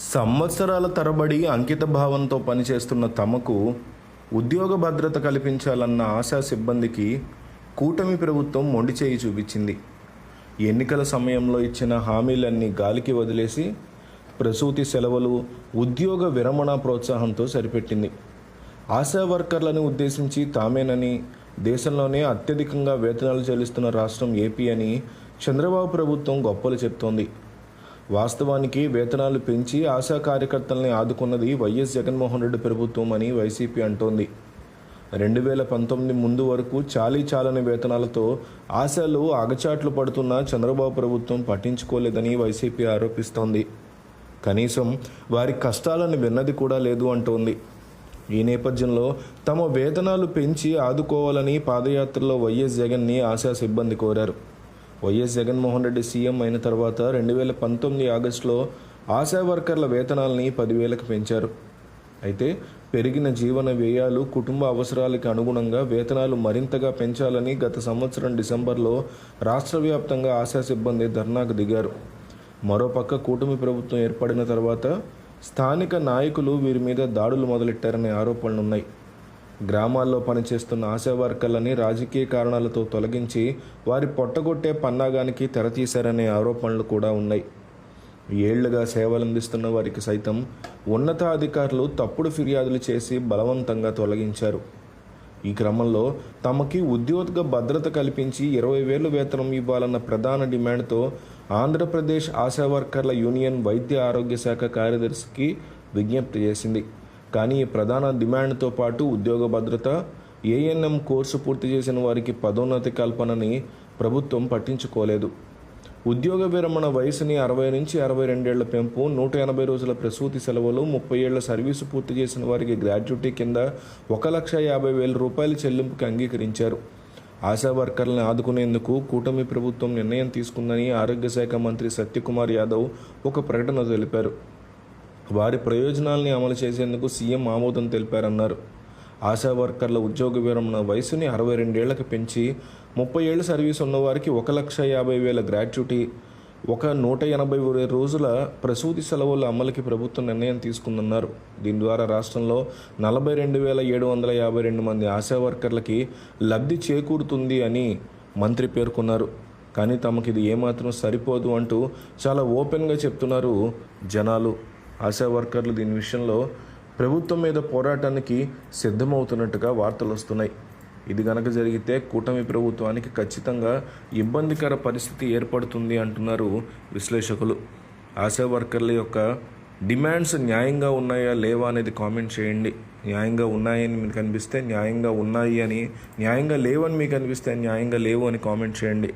సంవత్సరాల తరబడి అంకిత భావంతో పనిచేస్తున్న తమకు ఉద్యోగ భద్రత కల్పించాలన్న ఆశా సిబ్బందికి కూటమి ప్రభుత్వం మొండిచేయి చూపించింది. ఎన్నికల సమయంలో ఇచ్చిన హామీలన్నీ గాలికి వదిలేసి ప్రసూతి సెలవులు, ఉద్యోగ విరమణ ప్రోత్సాహంతో సరిపెట్టింది. ఆశా వర్కర్లను ఉద్దేశించి తామేనని, దేశంలోనే అత్యధికంగా వేతనాలు చెల్లిస్తున్న రాష్ట్రం ఏపీ అని చంద్రబాబు ప్రభుత్వం గొప్పలు చెప్తోంది. వాస్తవానికి వేతనాలు పెంచి ఆశా కార్యకర్తల్ని ఆదుకున్నది వైఎస్ జగన్మోహన్ రెడ్డి ప్రభుత్వం అని వైసీపీ అంటోంది. 2019 ముందు వరకు చాలని వేతనాలతో ఆశాలు అగచాట్లు పడుతున్న చంద్రబాబు ప్రభుత్వం పట్టించుకోలేదని వైసీపీ ఆరోపిస్తోంది. కనీసం వారి కష్టాలను విన్నది కూడా లేదు అంటోంది. ఈ నేపథ్యంలో తమ వేతనాలు పెంచి ఆదుకోవాలని పాదయాత్రలో వైఎస్ జగన్ని ఆశా సిబ్బంది కోరారు. వైఎస్ జగన్మోహన్ రెడ్డి సీఎం అయిన తర్వాత 2019 ఆగస్టులో ఆశా వర్కర్ల వేతనాలని 10,000కి పెంచారు. అయితే పెరిగిన జీవన వ్యయాలు, కుటుంబ అవసరాలకు అనుగుణంగా వేతనాలు మరింతగా పెంచాలని గత సంవత్సరం డిసెంబర్లో రాష్ట్ర వ్యాప్తంగా ఆశా సిబ్బంది ధర్నాకు దిగారు. మరోపక్క కూటమి ప్రభుత్వం ఏర్పడిన తర్వాత స్థానిక నాయకులు వీరి మీద దాడులు మొదలెట్టారనే ఆరోపణలున్నాయి. గ్రామాల్లో పనిచేస్తున్న ఆశా వర్కర్లని రాజకీయ కారణాలతో తొలగించి వారి పొట్టగొట్టే పన్నాగానికి తెరతీశారనే ఆరోపణలు కూడా ఉన్నాయి. ఏళ్లుగా సేవలందిస్తున్న వారికి సైతం ఉన్నతాధికారులు తప్పుడు ఫిర్యాదులు చేసి బలవంతంగా తొలగించారు. ఈ క్రమంలో తమకి ఉద్యోగ భద్రత కల్పించి 20,000 వేతనం ఇవ్వాలన్న ప్రధాన డిమాండ్తో ఆంధ్రప్రదేశ్ ఆశా వర్కర్ల యూనియన్ వైద్య ఆరోగ్య శాఖ కార్యదర్శికి విజ్ఞప్తి చేసింది. కానీ ఈ ప్రధాన డిమాండ్తో పాటు ఉద్యోగ భద్రత, ఏఎన్ఎం కోర్సు పూర్తి చేసిన వారికి పదోన్నతి కల్పనని ప్రభుత్వం పట్టించుకోలేదు. ఉద్యోగ విరమణ వయసుని 60 నుంచి 62 ఏళ్ల పెంపు, 180 రోజుల ప్రసూతి సెలవులు, 30 ఏళ్ల సర్వీసు పూర్తి చేసిన వారికి గ్రాడ్యుటీ కింద 1,50,000 రూపాయల చెల్లింపుకి అంగీకరించారు. ఆశా వర్కర్లను ఆదుకునేందుకు కూటమి ప్రభుత్వం నిర్ణయం తీసుకుందని ఆరోగ్య శాఖ మంత్రి సత్యకుమార్ యాదవ్ ఒక ప్రకటన తెలిపారు. వారి ప్రయోజనాల్ని అమలు చేసేందుకు సీఎం ఆమోదం తెలిపారన్నారు. ఆశా వర్కర్ల ఉద్యోగ విరమణ వయసుని 62 ఏళ్లకు పెంచి 30 ఏళ్ల సర్వీసు ఉన్నవారికి 1,50,000 గ్రాట్యుటీ, 180 రోజుల ప్రసూతి సెలవుల అమలుకి ప్రభుత్వం నిర్ణయం తీసుకుందన్నారు. దీని ద్వారా రాష్ట్రంలో 42,752 మంది ఆశా వర్కర్లకి లబ్ధి చేకూరుతుంది అని మంత్రి పేర్కొన్నారు. కానీ తమకి ఇది ఏమాత్రం సరిపోదు అంటూ చాలా ఓపెన్గా చెప్తున్నారు జనాలు. ఆశా వర్కర్లు దీని విషయంలో ప్రభుత్వం మీద పోరాటానికి సిద్ధమవుతున్నట్టుగా వార్తలు వస్తున్నాయి. ఇది గనక జరిగితే కూటమి ప్రభుత్వానికి ఖచ్చితంగా ఇబ్బందికర పరిస్థితి ఏర్పడుతుంది అంటున్నారు విశ్లేషకులు. ఆశా వర్కర్ల యొక్క డిమాండ్స్ న్యాయంగా ఉన్నాయా లేవా అనేది కామెంట్ చేయండి. న్యాయంగా ఉన్నాయని మీకు అనిపిస్తే న్యాయంగా ఉన్నాయి అని, న్యాయంగా లేవని మీకు అనిపిస్తే న్యాయంగా లేవు అని కామెంట్ చేయండి.